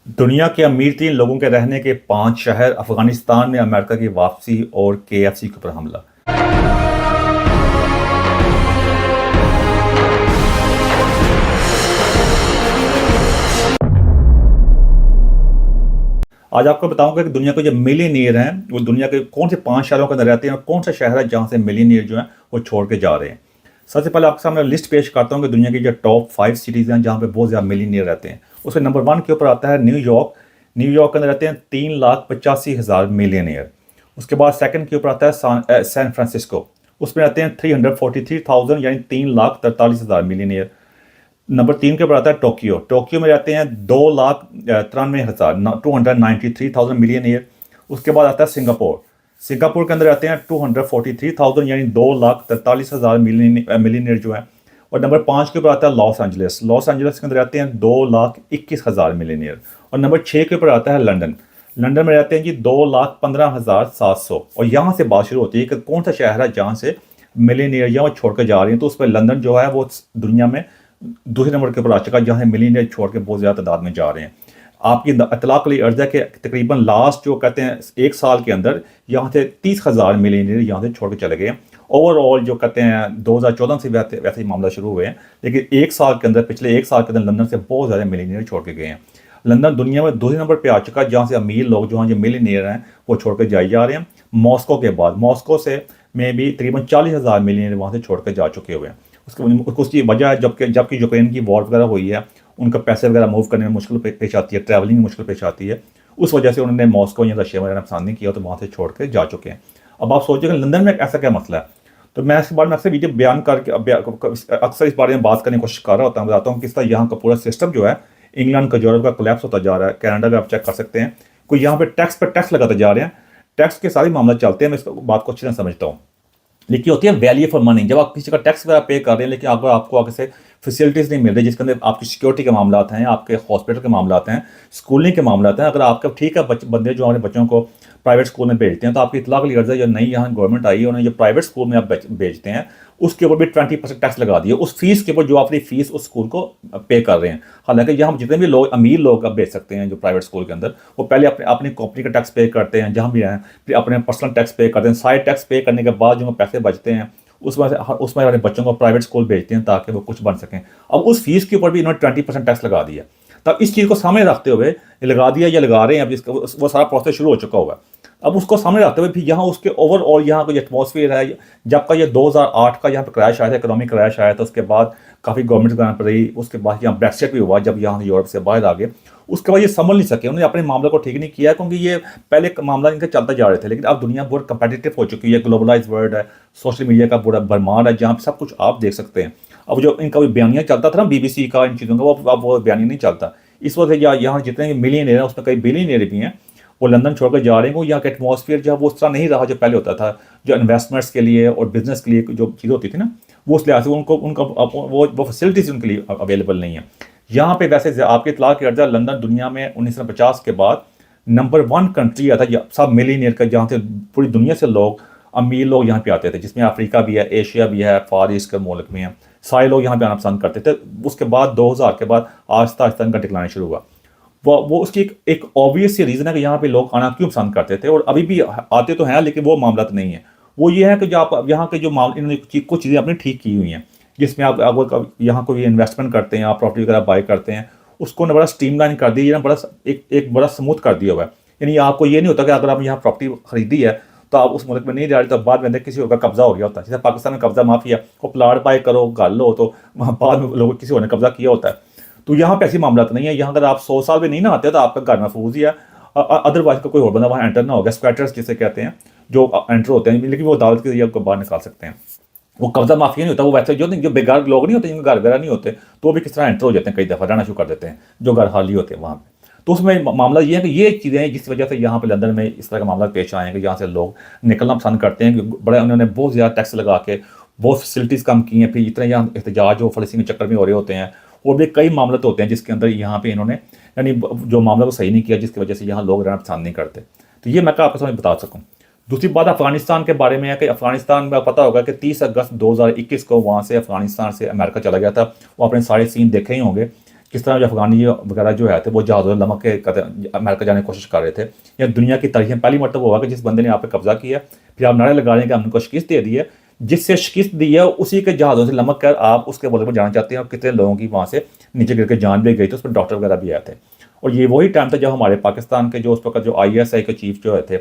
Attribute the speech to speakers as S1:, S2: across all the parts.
S1: दुनिया के अमीर तीन लोगों के रहने के 5 शहर, अफगानिस्तान में अमेरिका की वापसी और केएफसी के ऊपर हमला। आज आपको बताऊंगा कि दुनिया के जो मिलीनियर हैं वो दुनिया के कौन से 5 शहरों के अंदर रहते हैं और कौन सा शहर है जहां से मिलीनियर जो है वो छोड़ के जा रहे हैं। सबसे पहले आपके सामने लिस्ट पेश करता हूं कि दुनिया की जो टॉप 5 सिटीज़ हैं जहां पे बहुत ज़्यादा मिलीनियर रहते हैं। उसमें नंबर 1 के ऊपर आता है न्यूयॉर्क। न्यूयॉर्क के अंदर रहते हैं 3,85,000 मिलियनियर। उसके बाद सेकंड के ऊपर आता है सैन फ्रांसिस्को। उसमें रहते हैं 343,000 यानी 3,43,000 मिलियनियर। नंबर 3 के ऊपर आता है टोक्यो। टोक्यो में रहते हैं 2,93,000 293,000 मिलियनियर। उसके बाद आता है सिंगापुर। सिंगापुर के अंदर रहते हैं 243,000 यानी 2,43,000 मिलियनियर जो है। और नंबर 5 के ऊपर आता है लॉस एंजलिस। लॉस एंजलिस के अंदर रहते हैं 2,21,000 मिलियनियर। और नंबर 6 के ऊपर आता है लंदन। लंदन में रहते हैं जी 2,15,700। और यहाँ से बात शुरू होती है कि कौन सा शहर है जहाँ से मिलियनियर या वो छोड़ कर जा रही हैं। तो उस पर लंदन जो है वो दुनिया में दूसरे नंबर के ऊपर आ चुका है जहाँ से मिलियनियर छोड़ के बहुत ज़्यादा तादाद में जा रहे हैं। आपकी इतला के लिए अर्ज है कि तकरीबन लास्ट जो कहते हैं 1 साल के अंदर यहाँ से 30,000 मिलियनियर यहाँ से छोड़ के चले गए हैं। ओवरऑल जो कहते हैं 2014 से वैसे ही मामला शुरू हुए हैं, लेकिन 1 साल के अंदर पिछले 1 साल के अंदर लंदन से बहुत ज़्यादा मिलियनियर छोड़ के गए हैं। लंदन दुनिया में दूसरे नंबर पे आ चुका है जहाँ से अमीर लोग जो हैं जो मिलियनियर हैं वो छोड़ कर जाए जा रहे हैं। मॉस्को के बाद मॉस्को से में भी तकरीबन 40,000 मिलियनियर वहाँ से छोड़ कर जा चुके हुए हैं। उसकी वजह है जबकि यूक्रेन की वॉर वगैरह हुई है, उनका पैसे वगैरह मूव करने में मुश्किल पेश आती है, ट्रैवलिंग में मुश्किल पेश आती है। उस वजह से उन्होंने मॉस्को या रशिया वगैरह पसंद नहीं किया तो वहाँ से छोड़ के जा चुके हैं। अब आप सोचिएगा लंदन में ऐसा क्या मसला है। तो मैं इसके बारे में अक्सर वीडियो बयान करके अक्सर इस बारे में बात करने की कोशिश कर रहा होता हूँ, बताता हूँ किस तरह यहाँ का पूरा सिस्टम जो है इंग्लैंड का यूरोप का कोलैप्स होता जा रहा है। कनाडा का आप चेक कर सकते हैं, कोई यहाँ पे टैक्स लगाते जा रहे हैं। टैक्स के सारे मामला चलते हैं, मैं इस बात को अच्छी तरह समझता हूँ। लेकिन होती है वैल्यू फॉर मनी। जब आप किसी का टैक्स वगैरह पे कर रहे हैं लेकिन अगर आपको आगे से फैसिलिटीज़ नहीं मिल रही जिसके अंदर आपकी सिक्योरिटी के मामला हैं, आपके हॉस्पिटल के मामला हैं, स्कूलिंग के मामला हैं, अगर आपका ठीक है बंदे जो हमारे बच्चों को प्राइवेट स्कूल में भेजते हैं तो आपकी इतला के लिए अर्ज है जो नई यहाँ गवर्नमेंट आई है उन्होंने जो प्राइवेट स्कूल में आप भेजते हैं उसके ऊपर भी 20% टैक्स लगा दिए उस फीस के ऊपर जो अपनी फीस उस स्कूल को पे कर रहे हैं। हालांकि यहाँ जितने भी लोग अमीर लोग अब भेज सकते हैं जो प्राइवेट स्कूल के अंदर, वो पहले अपनी कंपनी का टैक्स पे करते हैं जहाँ भी हैं, फिर अपने पर्सनल टैक्स पे करते हैं। सारे टैक्स पे करने के बाद जो पैसे बचते हैं उसमें अपने बच्चों को प्राइवेट स्कूल भेजते हैं ताकि वो कुछ बन सकें। अब उस फीस के ऊपर भी इन्होंने 20% टैक्स लगा दिया। तब इस चीज़ को सामने रखते हुए लगा दिया या लगा रहे हैं, अब इसका वो सारा प्रोसेस शुरू हो चुका होगा। अब उसको सामने रखते हुए फिर यहाँ उसके ओवरऑल यहाँ का जो एटमॉस्फेयर है, जब का ये 2008 का यहाँ पर क्रैश आया था, इकोनॉमिक क्रैश आया था, उसके बाद काफ़ी गवर्नमेंट बनाना पड़ी, उसके बाद यहाँ ब्रेक्सिट भी हुआ जब यहाँ यूरोप से बाहर आ गए। उसके बाद ये संभल नहीं सके, उन्होंने अपने मामले को ठीक नहीं किया क्योंकि ये पहले मामला इनके चलते जा रहे थे। लेकिन अब दुनिया बहुत कंपेटिटिव हो चुकी है, ग्लोबलाइज वर्ल्ड है, सोशल मीडिया का पूरा भरमार है जहाँ पर सब कुछ आप देख सकते हैं। अब जो इनका बयानिया चलता था ना BBC का इन चीज़ों का, वो अब वो बयानिया नहीं चलता। इस वजह से यहाँ जितने भी मिलियनियर हैं उसमें कई बिलियनियर भी हैं वो लंदन छोड़कर जा रहे हैं। यहाँ का एटमॉस्फेयर जो है वो उस तरह नहीं रहा जो पहले होता था, जो इन्वेस्टमेंट्स के लिए और बिजनेस के लिए जो चीज़ होती थी ना, वो उस लिहाज से उनका वो फैसिलिटीज़ उनके लिए अवेलेबल नहीं है यहाँ पे। वैसे आपके इतला के अर्जा लंदन दुनिया में 1950 के बाद नंबर 1 कंट्री आता है सब मिलीनियर का, जहाँ से पूरी दुनिया से लोग अमीर लोग यहाँ पे आते थे, जिसमें अफ्रीका भी है, एशिया भी है, फार ईस्ट के मुल्क में है, सारे लोग यहाँ पे आना पसंद करते थे। उसके बाद 2000 के बाद आहिस्ता आहिस्ता इनका डिक्लाइन शुरू हुआ। वो उसकी एक ऑब्वियस सी रीज़न है कि यहाँ पे लोग आना क्यों पसंद करते थे और अभी भी आते तो हैं, लेकिन वो मामला तो नहीं है। वो ये है कि जो आप यहाँ के जो मामले इन्होंने कुछ चीज़ें अपनी ठीक की हुई हैं, जिसमें आप यहाँ कोई इन्वेस्टमेंट करते हैं, आप प्रॉपर्टी वगैरह बाय करते हैं, उसको ना बड़ा स्ट्रीमलाइन कर दिया, ना बड़ा एक बड़ा स्मूथ कर दिया हुआ है। यानी आपको ये नहीं होता कि अगर आप यहाँ प्रॉपर्टी खरीदी है तो आप उस मुल्क में नहीं रह रहे तो बाद में किसी और का कब्जा हो गया होता है। जैसे पाकिस्तान में कब्जा माफिया, वो प्लाट बाय करो घर लो तो बाद में लोग किसी और ने कब्जा किया होता है। तो यहाँ पे ऐसी मामला तो नहीं है। यहाँ अगर आप 100 साल में नहीं ना आते तो आपका घर महफूज ही है, अदरवाइज का कोई और बंदा वहाँ एंटर ना होगा। स्क्वैटर्स जिसे कहते हैं जो एंटर होते हैं, लेकिन वो अदालत के जरिए आपको बाहर निकाल सकते हैं। वो कब्जा माफिया नहीं होता, वो वैसे जो बेकार लोग नहीं होते जिनके घर वगैरह नहीं होते तो वो भी किस तरह एंटर हो जाते हैं, कई दफ़ा रहना शुरू कर देते हैं जो घर खाली होते हैं वहाँ पे। तो उसमें मामला ये है कि ये चीज़ें हैं जिस वजह से यहाँ पे लंदन में इस तरह का मामला पेश आए हैं कि यहाँ से लोग निकलना पसंद करते हैं कि बड़े उन्होंने बहुत ज़्यादा टैक्स लगा के बहुत फैसिलिटीज़ कम की हैं। फिर इतने यहाँ एहतजाज जो फ़लस्तीन के चक्कर में हो रहे होते हैं और भी कई मामले तो होते हैं जिसके अंदर यहाँ पे इन्होंने यानी जो मामला को सही नहीं किया, जिसकी वजह से यहाँ लोग रहना पसंद नहीं करते। तो ये मैं आपको समझ बता सकूँ। दूसरी बात अफगानिस्तान के बारे में है कि अफगानिस्तान में पता होगा कि 30 अगस्त 2021 को वहाँ से अफगानिस्तान से अमेरिका चला गया था। वो अपने सारे सीन देखे ही होंगे किस तरह जो अफगानी वगैरह जो है थे वो जहाज़ों में लमक के अमेरिका जाने की कोशिश कर रहे थे। या दुनिया की तारीख में पहली मरतबा हुआ कि जिस बंदे ने आप पे कब्जा किया, फिर आप नारे लगा रहे हैं कि हमने उनको शिकस्त दे दी है, जिससे शिकस्त दी है उसी के जहाज़ों से लमक कर आप उसके मुल्क पर जाना चाहते हैं। और कितने लोगों की वहाँ से नीचे गिर के जान भी गई थी, उस पर डॉक्टर वगैरह भी आए थे। और ये वही टाइम था जब हमारे पाकिस्तान के जो उस वक्त जो ISI के चीफ जो थे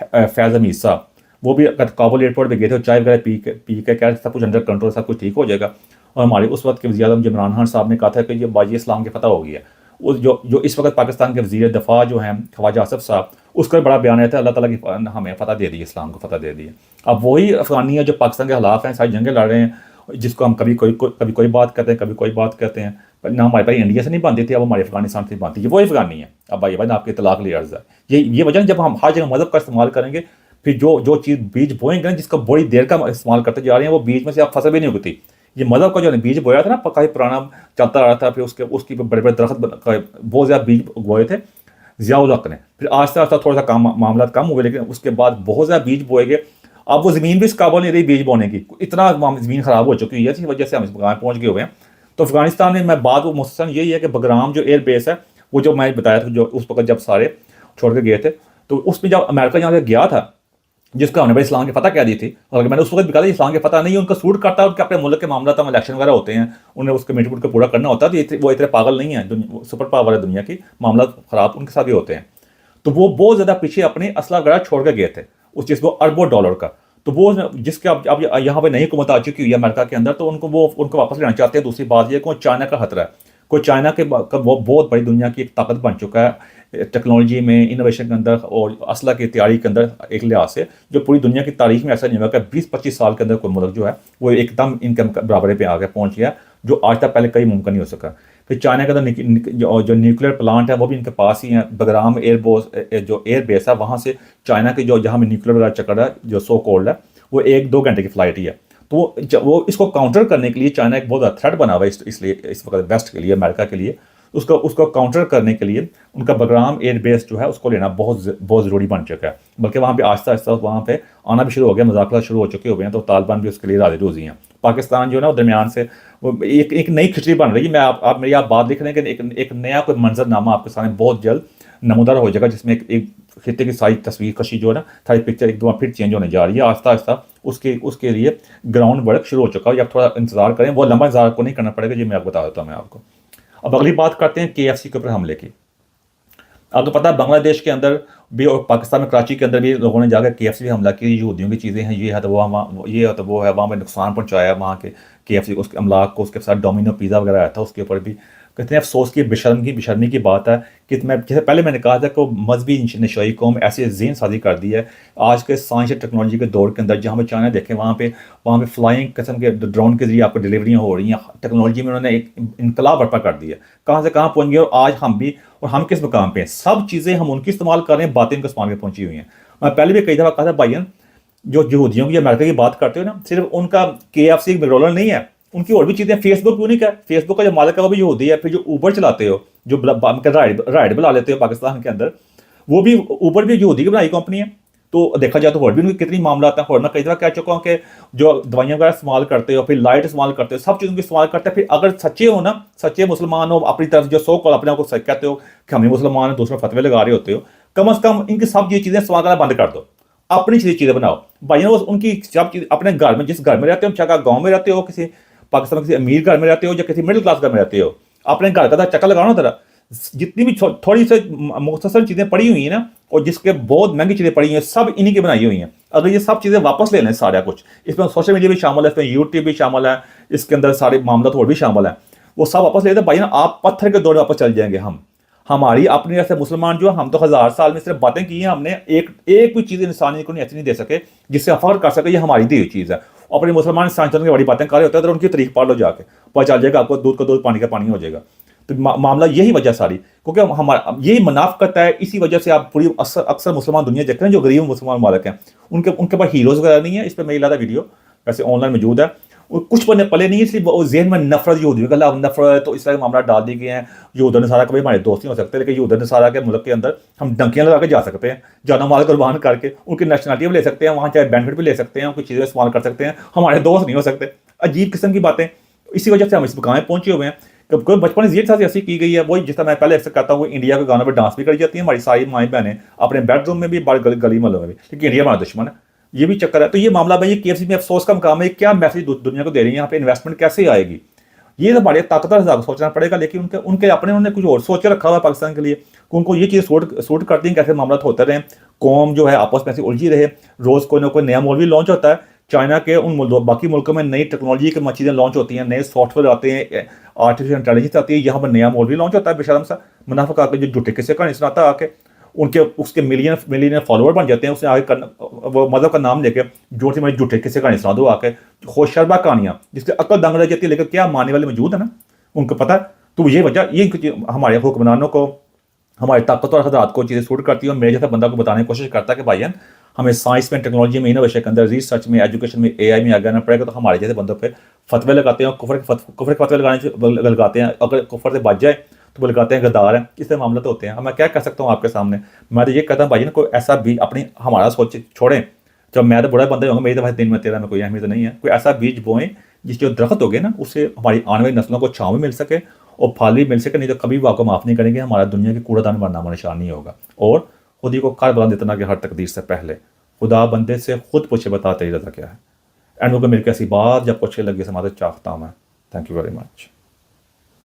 S1: फैज़ हमीद साहब, वो भी काबुल एयरपोर्ट पे गए थे और चाय वगैरह पी के कह रहे थे सब कुछ अंडर कंट्रोल, सब कुछ ठीक हो जाएगा। और हमारे उस वक्त के वज़ीर आज़म इमरान खान साहब ने कहा था कि ये बाजी इस्लाम की फतह हो गई है। उस जो इस वक्त पाकिस्तान के वज़ीर दफ़ा जो हैं ख्वाजा आसिफ साहब, उसका बड़ा बयान आया था, अल्लाह ताला की हमें फतह दे दी, इस्लाम को फतह दे दी है। अब वही अफगानी है जो पाकिस्तान के खिलाफ हैं, सारी जंगें लड़ रहे हैं, जिसको हम कभी कोई बात कहते हैं, कभी कोई बात कहते हैं। ना हमारे भाई इंडिया से नहीं बनती थी, अब हमारे अफगानिस्तान से बनती है। वो अफगानी है। अब भाई आपके तलाक ले अर्ज़ है। ये वजह जब हम हर जगह मज़हब का इस्तेमाल करेंगे, फिर जो चीज़ बीज बोएंगे ना, जिसका बड़ी देर का इस्तेमाल करते जा रहे हैं, वो बीज में से आप फसल भी नहीं उगती। ये मज़हब का जो बीज बोया था ना, काफ़ी पुराना चलता आ रहा था, फिर उसकी बड़े बड़े दरख्त बहुत ज़्यादा बीज बोए थे ज़ियाउल हक ने। फिर आहिस्ता आहिस्ता थोड़ा सा मामला कम हुए, लेकिन उसके बाद बहुत ज़्यादा बीज बोए गए। अब वो ज़मीन भी इस काबिल नहीं रही बीज बोने की, इतना ज़मीन ख़राब हो चुकी है, इस वजह से हम इस मकाम पहुँच गए हुए हैं। तो अफगानिस्तान में मैं बात मुख्तसर यही है कि बगराम जो एयर बेस है, वो जो मैं बताया था, जो उस वक्त जब सारे छोड़ के गए थे, तो उसमें जब अमेरिका यहाँ से गया था, जिसको हमने भाई इस्लाम की फतह कह दी थी, और मैंने उस वक्त भी कहा था इस्लाम की फतह नहीं है, उनका सूट करता है, उनके अपने मुल्क के मामला में इलेक्शन वगैरह होते हैं, उन्हें उसके मिनट को पूरा करना होता है। तो वो इतने पागल नहीं है, सुपर पावर है दुनिया की, मामला ख़राब उनके साथ भी होते हैं। तो वो बहुत ज़्यादा पीछे अपने असला वगैरह छोड़ के गए थे, उस चीज़ को अरबों डॉलर का। तो वो जिसके अब यहाँ पे नई हुकूमत आ चुकी हुई है अमेरिका के अंदर, तो उनको वापस लेना चाहते हैं। दूसरी बात ये, कोई चाइना का खतरा है, कोई चाइना का वो बहुत बड़ी दुनिया की एक ताकत बन चुका है टेक्नोलॉजी में, इनोवेशन के अंदर और असला की तैयारी के अंदर एक लिहाज से, जो पूरी दुनिया की तारीख में ऐसा नहीं हुआ कि 20-25 साल के अंदर कोई मुल्क जो है वो एकदम इनके बराबरी पे आगे पहुंच गया, जो आज तक पहले कहीं मुमकिन नहीं हो सका। फिर चाइना के अंदर जो न्यूक्लियर प्लांट है वो भी इनके पास ही है। बगराम जो एयर बेस है, वहाँ से चाइना के जो जहाँ में न्यूक्लियर वगैरह चक्कर है, जो सो कोल्ड है, वो 1-2 घंटे की फ्लाइट ही है। तो वो इसको काउंटर करने के लिए चाइना एक बहुत बड़ा थ्रेट बना हुआ है, इसलिए इस वक्त वेस्ट के लिए, अमेरिका के लिए। उसको काउंटर करने के लिए उनका बगराम एयर बेस जो है उसको लेना बहुत ज़रूरी बन चुका है। बल्कि वहाँ पे आहिस्ता आहिस्ता वहाँ पे आना भी शुरू हो गया, मुज़ाकरात शुरू हो चुके हुए हैं। तो तालिबान भी उसके लिए राज़ी रूज़ी हैं। पाकिस्तान जो है ना, वो दरमियान से वो एक नई खिचड़ी बन रही है। मेरी आप बात लिख रहे हैं कि एक नया कोई मंजरनामा आपके सामने बहुत जल्द नमूदार हो जाएगा, जिसमें एक खित्ते की सारी तस्वीर कशी जो है ना, सारी पिक्चर एक दो फिर चेंज होने जा रही है आहिस्ता आहिस्ता। उसके लिए ग्राउंड वर्क शुरू हो चुका है। अब थोड़ा इंतजार करें, वो लंबा इंतजार को नहीं करना पड़ेगा, ये मैं आपको बता देता हूँ मैं आपको। अब अगली बात करते हैं KFC के ऊपर हमले की। आपको पता है बांग्लादेश के अंदर भी और पाकिस्तान में कराची के अंदर भी लोगों ने जाकर KFC भी हमला किया। यहूदियों की चीज़ें हैं, ये है तो ये है तो वो है, वहाँ पे नुकसान पहुँचाया वहाँ के KFC को, उसके अमलाक को। उसके साथ डोमिनो पिज़्ज़ा वगैरह आया था, उसके ऊपर भी कितने अफसोस की बेशर्मी की बात है कि जैसे पहले मैंने कहा था कि मजहबी नशोई कौम ऐसे ज़हन साजी कर दी है आज के साइंस और टेक्नोलॉजी के दौर के अंदर। जहाँ पे चाइना देखें, वहाँ पे फ्लाइंग किस्म के ड्रोन के जरिए आपको डिलीवरियाँ हो रही हैं। टेक्नोलॉजी में उन्होंने एक इनकलाब बर्पा कर दिया, कहाँ से कहाँ पहुँच गए। और आज हम भी, और हम किस मुकाम पे हैं, सब चीज़ें हम उनकी इस्तेमाल कर रहे हैं, बातें उनके इस्तेमाल में पहुँची हुई हैं। मैं पहले भी कई दफ़ा कहा था भाईयन, जो यहूदियों की अमेरिका की बात करते हो ना, सिर्फ उनका KFC एक मैकडॉनल्ड नहीं है, उनकी और भी चीज़ें। फेसबुक क्यों नहीं है? फेसबुक का जो मालिक है वो भी यहूदी है। फिर जो ऊबर चलाते हो, जो राइड बुला लेते हो पाकिस्तान के अंदर, वो भी ऊबर भी यहूदी की बनाई कंपनी है। तो देखा जाए तो और भी उनकी कितनी मामला आता है। और मैं कई दफ़ा कह चुका हूँ कि जो दवाइयाँ वगैरह इस्तेमाल करते हो, फिर लाइट इस्तेमाल करते हो, सब चीज़ों को इस्तेमाल करते हैं। फिर अगर सच्चे हो ना, सच्चे मुसलमान हो, अपनी तरफ जो सो कॉल अपने आप को सच कहते हो कि हम मुसलमान हैं, दूसरे फतवे लगा रहे होते हो, कम अज़ कम इनकी सब ये चीज़ें इस्तेमाल करना बंद कर दो, अपनी चीज़ें बनाओ भाइयों। उनकी सब चीज़ अपने घर में, जिस घर में रहते हो, चाहे गाँव में रहते हो, किसी पाकिस्तान में किसी अमीर घर में रहते हो या किसी मिडिल क्लास घर में रहते हो, अपने घर का चक्कर लगाओ ना जरा। जितनी भी थोड़ी सी मुख्तसर चीज़ें पड़ी हुई हैं ना, और जिसके बहुत महंगी चीज़ें पड़ी हुई हैं, सब इन्हीं की बनाई हुई हैं। अगर ये सब चीज़ें वापस ले लें, सारा कुछ, इसमें सोशल मीडिया भी शामिल है, इसमें यूट्यूब भी शामिल है, इसके अंदर सारे मामला तो और भी शामिल हैं, वो सब वापस ले लेते भाई ना, आप पत्थर के दौर में वापस चल जाएंगे। हमारी अपनी ऐसे मुसलमान जो हम तो 1000 साल में सिर्फ बातें की हैं हमने, एक भी चीज़ इंसानियत को नहीं ऐसी नहीं दे सके जिससे फख्र कर सके ये हमारी दी हुई चीज़ है। अपने मुसलमान सांचन की बड़ी बातें कर रहे होते हैं, तो उनकी तारीख पढ़ लो जाके, पता चल जाएगा आपको, दूध का दूध पानी का पानी हो जाएगा। तो मामला यही वजह सारी, क्योंकि हमारा यही मुनाफकत है। इसी वजह से आप पूरी अक्सर मुसलमान दुनिया देखते हैं, जो गरीब मुसलमान मालिक हैं, उनके पास हीरोज़ वगैरह नहीं है। इस पर मेरी लादा वीडियो वैसे ऑनलाइन मौजूद है। कुछ बने पले नहीं है, इसलिए वो जहन में नफरत यहूदियों का नफरत, तो इस तरह के मामला डाल दिए गए हैं। यहूद नसारा कभी हमारे दोस्त नहीं हो सकते, लेकिन यहूद नसारा के मुल्क के अंदर हम डंकियाँ लगा के जा सकते हैं, जाना माल कुर्बान करके, उनकी नेशनलिटी भी ले सकते हैं, वहाँ चाहे बेनिफिट भी ले सकते हैं, उनकी चीज़ें इस्तेमाल कर सकते हैं, हमारे दोस्त नहीं हो सकते। अजीब किस्म की बातें। इसी वजह से हम इस मुकाम में पहुँचे हुए हैं कोई बचपन से ये साथ ऐसी की गई है, वही जिस तरह मैं पहले अक्सर कहता हूँ, इंडिया के गानों पर डांस भी करी जाती है हमारी सारी माएँ बहनें अपने बेडरूम में भी, गली मोहल्लों में भी, लेकिन इंडिया हमारा दुश्मन है। ये भी चक्कर है। तो ये मामला भाई, ये केएफसी में अफसोस का मुकाम है, क्या मैसेज दुनिया को दे रही है, यहाँ पे इन्वेस्टमेंट कैसे आएगी, ये तो हमारे ताकतवर हिसाब से सोचना पड़ेगा। लेकिन उनके उनके अपने उन्होंने कुछ और सोच के रखा हुआ है पाकिस्तान के लिए कि उनको ये चीज़ सूट करती हैं, कैसे मामला होते रहे, कौम जो है आपस में ऐसी उलझी रहे, रोज़ कोई ना कोई नया मॉडल भी लॉन्च होता है। चाइना के बाकी मुल्कों में नई टेक्नोलॉजी की चीज़ें लॉन्च होती हैं, नए सॉफ्टवेयर आते हैं, आर्टिफिशियल इंटेलिजेंस आती है, यहाँ पर नया मॉडल भी लॉन्च होता है बेशरम सा मुनाफिक आके, जो झूठे किस्से कहानी सुनाता है आके, उनके उसके मिलियन फॉलोअर बन जाते हैं, उसने आगे वो मज़हब का नाम लेके जोर से मुझे झूठे किस्से कहानी सुना दो आके, होशरबा कहानियाँ जिससे अकल दंग रह जाती है, लेकिन क्या मानने वाले मौजूद है ना, उनको पता है। तो ये वजह, ये हमारे हुक्मरानों को, हमारे ताकतवर हजरात को चीज़ें सूट करती है, और मेरे जैसा बंदा को बताने की कोशिश करता है कि भाईजान हमें साइंस में, टेक्नोलॉजी में, इनोवेशन के अंदर, रिसर्च में, एजुकेशन में, एआई में आगे आना पड़ेगा। तो हमारे जैसे बंदों पे फतवे लगाते हैं, और कुफर के फतवे लगाते हैं, अगर कुफर से बच जाए तो वो लगाते हैं गद्दार हैं। इस तरह मामला तो होते हैं। अब मैं क्या कह सकता हूँ आपके सामने, मैं तो ये कहता हूँ भाईजान कोई ऐसा बीज अपनी हमारा सोच छोड़ें, जब मैं तो बड़ा बंदा होगा, मेरी तो भाई दिन में तेरा में कोई अहमियत नहीं है, कोई ऐसा बीज बोएं जिसके जो दरख्त हो गए ना, उससे हमारी आने वाली नस्लों को छाँव भी मिल सके और फल भी मिल सके। नहीं तो कभी वो आपको माफ़ नहीं करेंगे, हमारा दुनिया के कूड़ादान पर नामो निशान नहीं होगा। और खुद ही को कार बुलंद इतना कि हर तकदीर से पहले खुदा बंदे से खुद पूछे, बता तेरी रज़ा क्या है। एंड वो मेरी कैसी बात जब अच्छी लगी समाज चाहता हूँ मैं। Thank you very much.